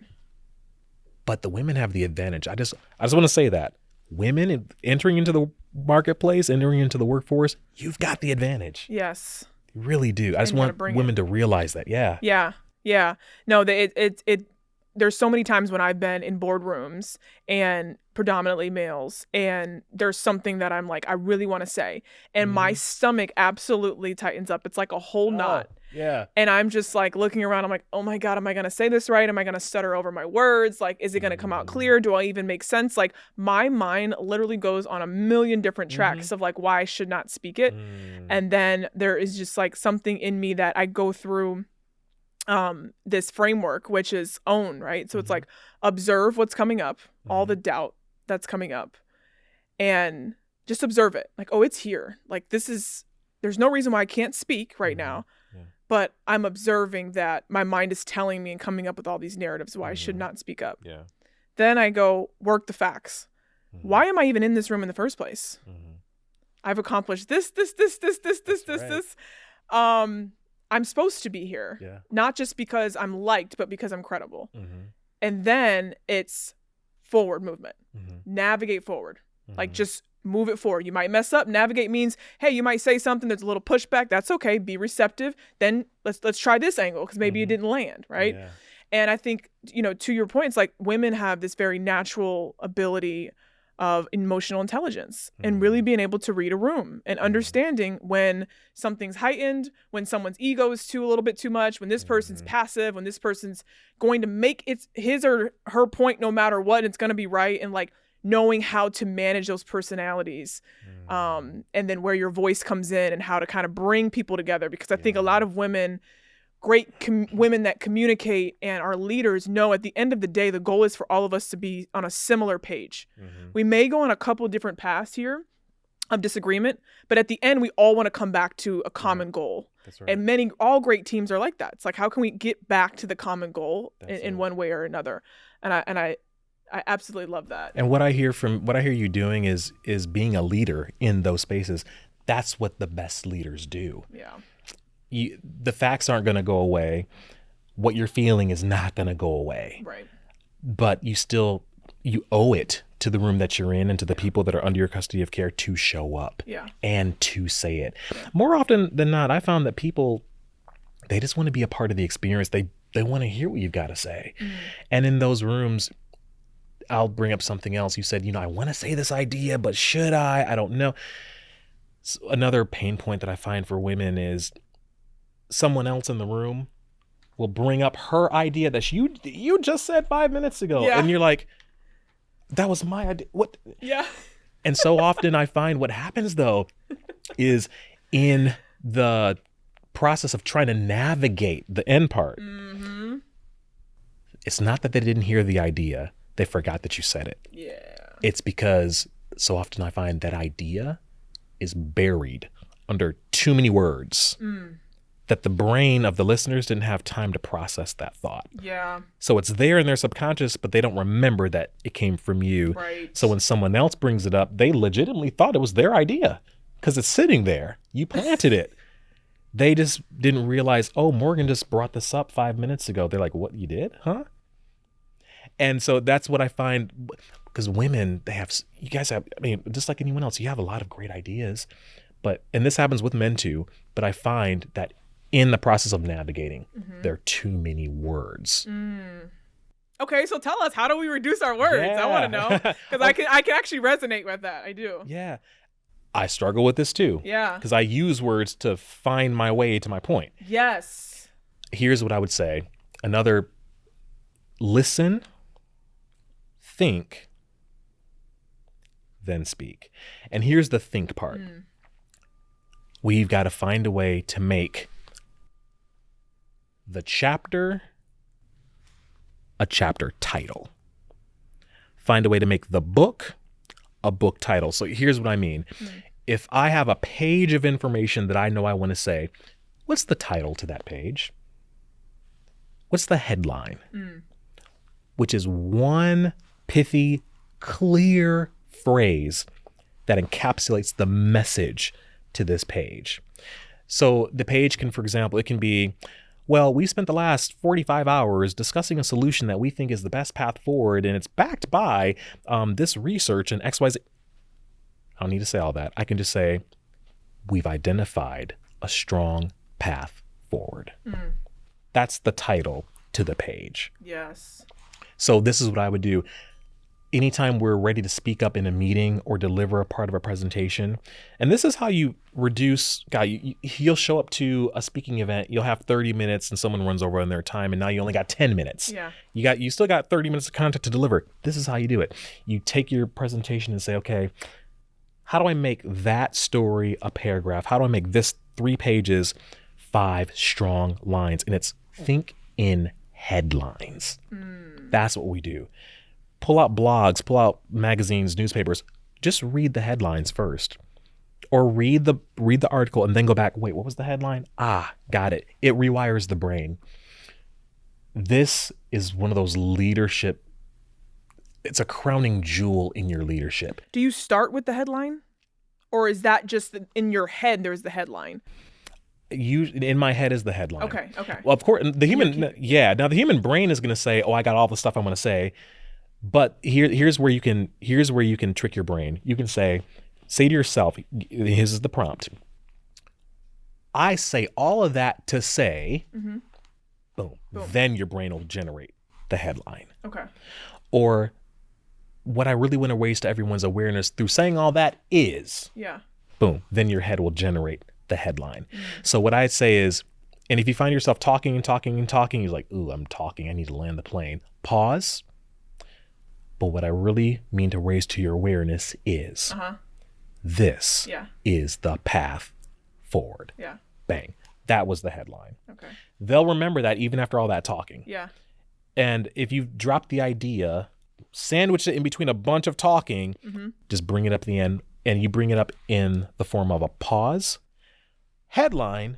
But the women have the advantage. I just want to say that women entering into the marketplace, entering into the workforce, you've got the advantage. Yes. You really do. I just want women to realize that. Yeah. No, there's so many times when I've been in boardrooms and predominantly males, and there's something that I'm like, I really want to say, and my stomach absolutely tightens up. It's like a whole knot. And I'm just like looking around. I'm like, oh my God, am I going to say this right? Am I going to stutter over my words? Like, is it going to come out clear? Do I even make sense? Like, my mind literally goes on a million different tracks of like why I should not speak it. And then there is just like something in me that I go through this framework, which is own, right? So it's like observe what's coming up, all the doubt that's coming up, and just observe it. Like, oh, it's here. Like, there's no reason why I can't speak right now. But I'm observing that my mind is telling me and coming up with all these narratives why I should not speak up. Then I go work the facts. Why am I even in this room in the first place? I've accomplished this. I'm supposed to be here, not just because I'm liked, but because I'm credible. And then it's forward movement, navigate forward, like just move it forward. You might mess up. Navigate means, hey, you might say something, there's a little pushback. That's okay. Be receptive. Then let's try this angle because maybe it didn't land, right? And I think, to your point, it's like women have this very natural ability of emotional intelligence and really being able to read a room and understanding when something's heightened, when someone's ego is a little bit too much, when this person's passive, when this person's going to make his or her point no matter what, it's going to be right, and like knowing how to manage those personalities, and then where your voice comes in and how to kind of bring people together. Because I think a lot of women, women that communicate and are leaders, know at the end of the day, the goal is for all of us to be on a similar page. We may go on a couple of different paths here of disagreement, but at the end, we all want to come back to a common goal. That's right. And all great teams are like that. It's like, how can we get back to the common goal in one way or another? And I absolutely love that. And what I hear you doing is being a leader in those spaces. That's what the best leaders do. The facts aren't going to go away. What you're feeling is not going to go away. Right. But you owe it to the room that you're in and to the people that are under your custody of care to show up and to say it. More often than not, I found that people, they just want to be a part of the experience. They want to hear what you've got to say. And in those rooms, I'll bring up something else. You said, I want to say this idea, but should I? I don't know. So another pain point that I find for women is someone else in the room will bring up her idea that you just said 5 minutes ago. And you're like, that was my idea. What? And so often I find what happens though is in the process of trying to navigate the end part, it's not that they didn't hear the idea. They forgot that you said it. It's because so often I find that idea is buried under too many words that the brain of the listeners didn't have time to process that thought. Yeah. So it's there in their subconscious, but they don't remember that it came from you. Right. So when someone else brings it up, they legitimately thought it was their idea because it's sitting there. You planted it. They just didn't realize, oh, Morgan just brought this up 5 minutes ago. They're like, what, you did? Huh? And so that's what I find, because women, you guys have, I mean, just like anyone else, you have a lot of great ideas, and this happens with men too, but I find that in the process of navigating, there are too many words. Okay, so tell us, how do we reduce our words? Yeah. I want to know, because I can actually resonate with that. I do. Yeah. I struggle with this too. Yeah. Because I use words to find my way to my point. Yes. Here's what I would say. Listen, think, then speak. And here's the think part. We've got to find a way to make the chapter a chapter title. Find a way to make the book a book title. So here's what I mean. If I have a page of information that I know I want to say, what's the title to that page? What's the headline? Which is one pithy, clear phrase that encapsulates the message to this page. So the page can, for example, it can be, well, we spent the last 45 hours discussing a solution that we think is the best path forward, and it's backed by this research and XYZ. I don't need to say all that. I can just say, we've identified a strong path forward. That's the title to the page. Yes. So this is what I would do. Anytime we're ready to speak up in a meeting or deliver a part of a presentation, and this is how you reduce, you'll show up to a speaking event, you'll have 30 minutes and someone runs over on their time, and now you only got 10 minutes. Yeah. You still got 30 minutes of content to deliver. This is how you do it. You take your presentation and say, okay, how do I make that story a paragraph? How do I make this 3 pages 5 strong lines? And it's think in headlines. That's what we do. Pull out blogs, pull out magazines, newspapers. Just read the headlines first. Or read the article and then go back, wait, what was the headline? Ah, got it. It rewires the brain. This is one of those leadership, it's a crowning jewel in your leadership. Do you start with the headline? Or is that just in your head, there's the headline? In my head is the headline. Okay. Well, of course, now the human brain is going to say, oh, I got all the stuff I want to say. But here's where you can trick your brain. You can say to yourself, this is the prompt. I say all of that to say, boom. Then your brain will generate the headline. Okay. Or what I really want to raise to everyone's awareness through saying all that is, boom. Then your head will generate the headline. So what I'd say is, and if you find yourself talking, you're like, ooh, I'm talking, I need to land the plane. Pause. But what I really mean to raise to your awareness is, this is the path forward. Yeah. Bang. That was the headline. Okay. They'll remember that even after all that talking. Yeah. And if you've dropped the idea, sandwich it in between a bunch of talking, just bring it up at the end, and you bring it up in the form of a pause, headline,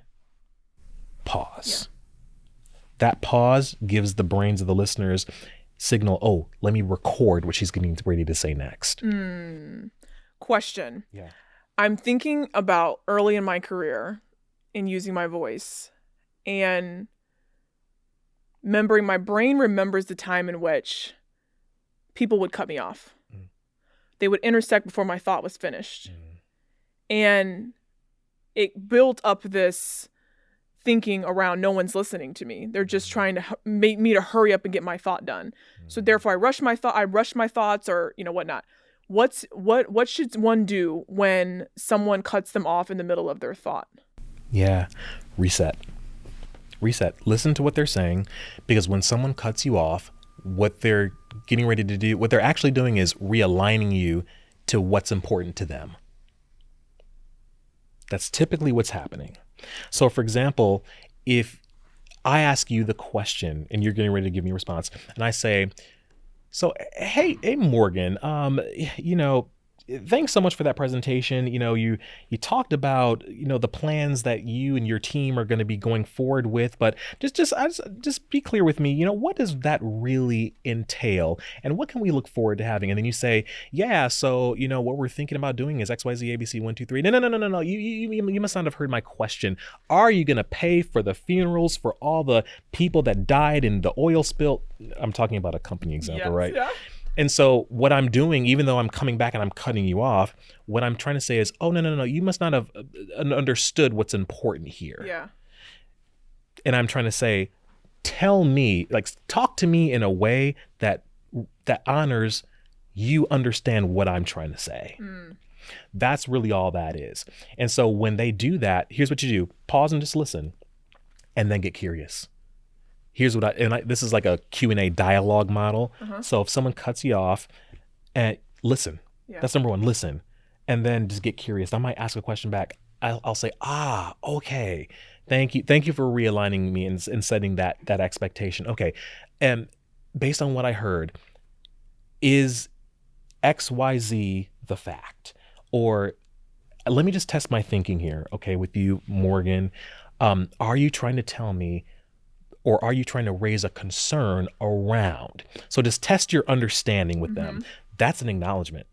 pause. Yeah. That pause gives the brains of the listeners signal, oh, let me record what she's getting ready to say next. Question. Yeah. I'm thinking about early in my career in using my voice, and my brain remembers the time in which people would cut me off. They would intersect before my thought was finished. And it built up this thinking around, no one's listening to me. They're just trying to make me to hurry up and get my thought done. So therefore I rush my thoughts or, whatnot. What should one do when someone cuts them off in the middle of their thought? Yeah. Reset. Listen to what they're saying, because when someone cuts you off, what they're getting ready to do, what they're actually doing is realigning you to what's important to them. That's typically what's happening. So for example, if I ask you the question and you're getting ready to give me a response, and I say, so, hey, Morgan, thanks so much for that presentation. You talked about, the plans that you and your team are going to be going forward with, but just be clear with me, what does that really entail and what can we look forward to having? And then you say, yeah, so, what we're thinking about doing is XYZ ABC 1 2 3. No. You must not have heard my question. Are you going to pay for the funerals for all the people that died in the oil spill? I'm talking about a company example, Yes, right? yeah. And so what I'm doing, even though I'm coming back and I'm cutting you off, what I'm trying to say is, oh, no, you must not have understood what's important here. Yeah. And I'm trying to say, tell me, like, talk to me in a way that honors you understand what I'm trying to say. That's really all that is. And so when they do that, here's what you do. Pause and just listen and then get curious. Here's what this is like a Q&A dialogue model. So if someone cuts you off, and listen, that's number one, listen, and then just get curious. I might ask a question back. I'll say, okay, thank you for realigning me and setting that expectation. Okay, and based on what I heard, is XYZ the fact? Or let me just test my thinking here, okay, with you, Morgan. Are you trying to tell me, or are you trying to raise a concern around? So just test your understanding with them. That's an acknowledgement.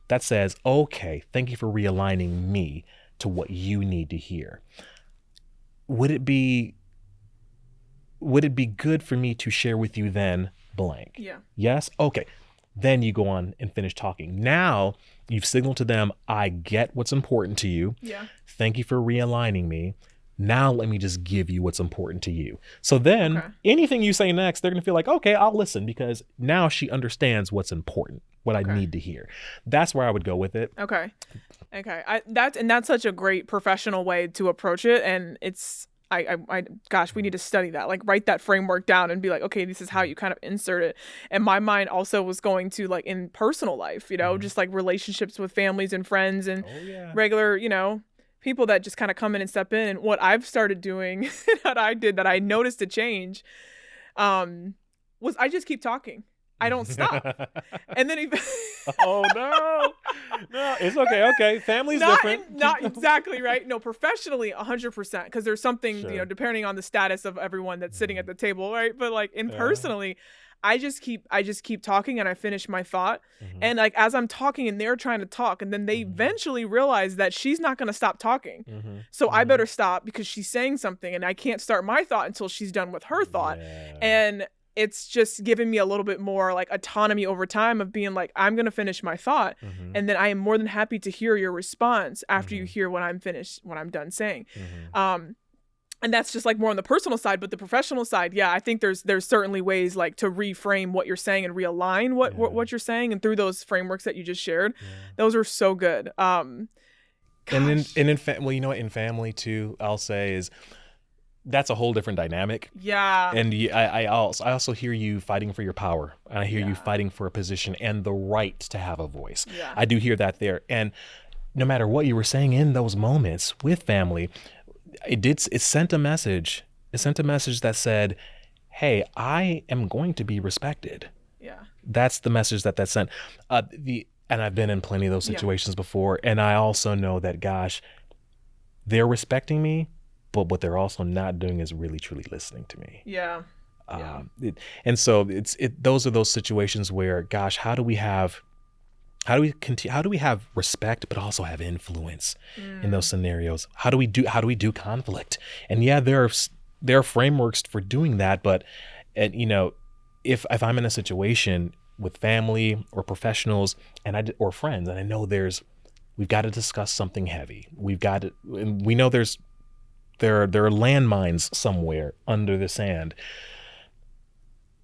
That says, okay, thank you for realigning me to what you need to hear. Would it be good for me to share with you then blank? Yeah. Yes? Okay. Then you go on and finish talking. Now you've signaled to them, I get what's important to you. Yeah. Thank you for realigning me. Now let me just give you what's important to you. So then anything you say next, they're going to feel like, okay, I'll listen, because now she understands what's important, what I need to hear. That's where I would go with it. Okay. That's such a great professional way to approach it. And it's, gosh, we need to study that, like write that framework down and be like, okay, this is how you kind of insert it. And my mind also was going to, like, in personal life, just like relationships with families and friends and regular, people that just kind of come in and step in. And what I've started doing that I noticed a change was I just keep talking. I don't stop. And then oh no, it's okay. Family's different. Not exactly right. No, professionally, 100%, because there's something, depending on the status of everyone that's sitting at the table, right? But like personally, I just keep talking and I finish my thought. And like, as I'm talking and they're trying to talk, and then they eventually realize that she's not going to stop talking. So I better stop because she's saying something and I can't start my thought until she's done with her thought. And it's just given me a little bit more like autonomy over time of being like, I'm going to finish my thought. And then I am more than happy to hear your response after you hear what I'm done saying. And that's just like more on the personal side, but the professional side, I think there's certainly ways like to reframe what you're saying and realign what you're saying. And through those frameworks that you just shared, those are so good. And in family too, I'll say is that's a whole different dynamic. Yeah. And I also hear you fighting for your power. And I hear you fighting for a position and the right to have a voice. Yeah. I do hear that there. And no matter what you were saying in those moments with family, it sent a message. It sent a message that said, hey, I am going to be respected. Yeah. That's the message that sent. And I've been in plenty of those situations before. And I also know that, gosh, they're respecting me, but what they're also not doing is really, truly listening to me. Yeah. And so those are those situations where, gosh, how do we have respect but also have influence in those scenarios? How do we do conflict? And there are frameworks for doing that, but if I'm in a situation with family or professionals or friends and I know we've got to discuss something heavy. And we know there are landmines somewhere under the sand.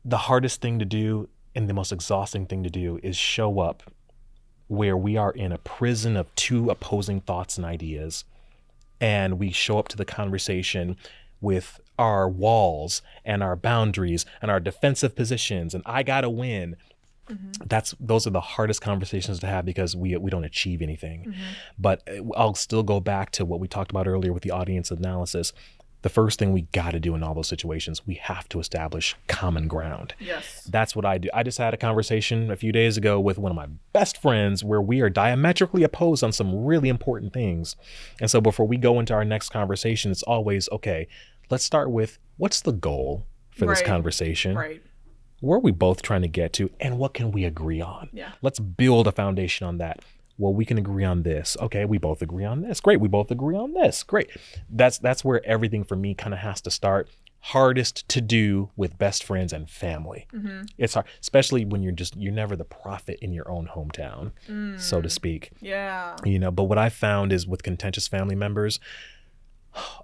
The hardest thing to do and the most exhausting thing to do is show up where we are in a prison of two opposing thoughts and ideas, and we show up to the conversation with our walls and our boundaries and our defensive positions and I gotta win. Those are the hardest conversations to have because we don't achieve anything. But I'll still go back to what we talked about earlier with the audience analysis. the first thing we got to do in all those situations, we have to establish common ground. Yes. That's what I do. I just had a conversation a few days ago with one of my best friends where we are diametrically opposed on some really important things. And so before we go into our next conversation, it's always, okay, let's start with what's the goal for this conversation? Right. Where are we both trying to get to, and what can we agree on? Yeah. Let's build a foundation on that. Well, we can agree on this. Okay, we both agree on this. Great. We both agree on this. Great. That's where everything for me kind of has to start. Hardest to do with best friends and family. Mm-hmm. It's hard, especially when you're never the prophet in your own hometown, so to speak. Yeah. But what I found is with contentious family members,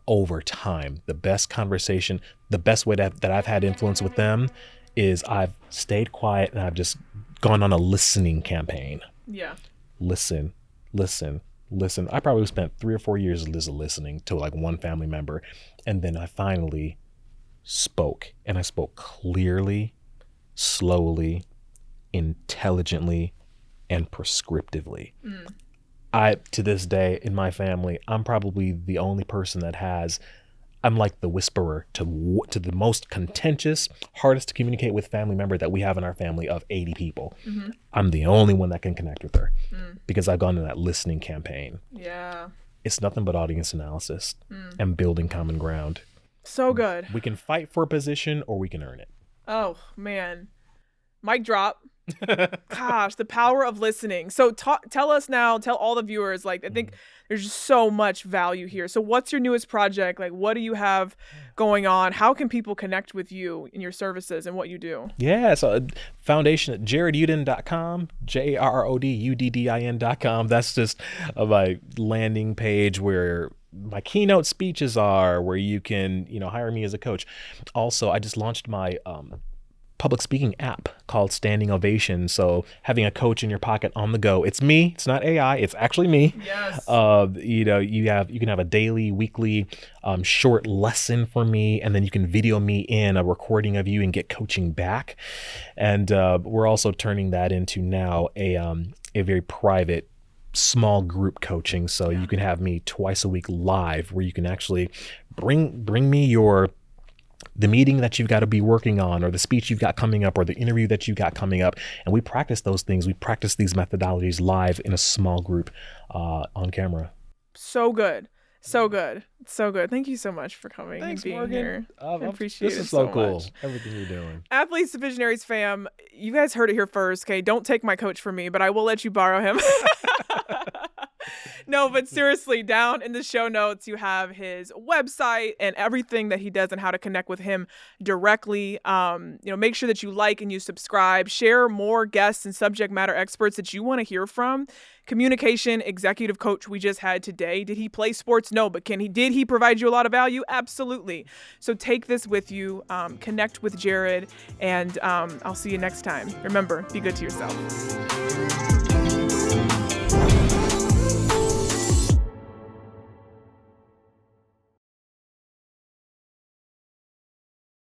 over time, the best conversation, the best way that I've had influence with them is I've stayed quiet and I've just gone on a listening campaign. Yeah. Listen. I probably spent 3 or 4 years just listening to like one family member. And then I finally spoke, and I spoke clearly, slowly, intelligently, and prescriptively. To this day in my family, I'm probably the only person I'm like the whisperer to the most contentious, hardest to communicate with family member that we have in our family of 80 people. Mm-hmm. I'm the only one that can connect with her because I've gone to that listening campaign. Yeah. It's nothing but audience analysis and building common ground. So good. We can fight for a position or we can earn it. Oh, man. Mic drop. Gosh, the power of listening. So tell us now, tell all the viewers, like, I think there's just so much value here. So what's your newest project? Like, what do you have going on? How can people connect with you in your services and what you do? Yeah, so foundation at jarroduddin.com, JARRODUDDIN.com. That's just my landing page where my keynote speeches are, where you can, hire me as a coach. Also, I just launched my public speaking app called Standing Ovation. So having a coach in your pocket on the go. It's me. It's not AI. It's actually me. Yes. You can have a daily, weekly, short lesson for me, and then you can video me in a recording of you and get coaching back. And we're also turning that into now a very private, small group coaching. So you can have me twice a week live, where you can actually bring me the meeting that you've got to be working on, or the speech you've got coming up, or the interview that you've got coming up. And we practice those things. We practice these methodologies live in a small group on camera. So good. So good. So good. Thank you so much for coming Thanks, and being Morgan. here. I appreciate this it is so cool. much. Everything you're doing. Athletes to Visionaries fam, you guys heard it here first, okay? Don't take my coach from me, but I will let you borrow him. No, but seriously, down in the show notes, you have his website and everything that he does and how to connect with him directly. Make sure that you like and you subscribe. Share more guests and subject matter experts that you want to hear from. Communication executive coach we just had today. Did he play sports? No, but did he provide you a lot of value? Absolutely. So take this with you, connect with Jarrod, and I'll see you next time. Remember, be good to yourself.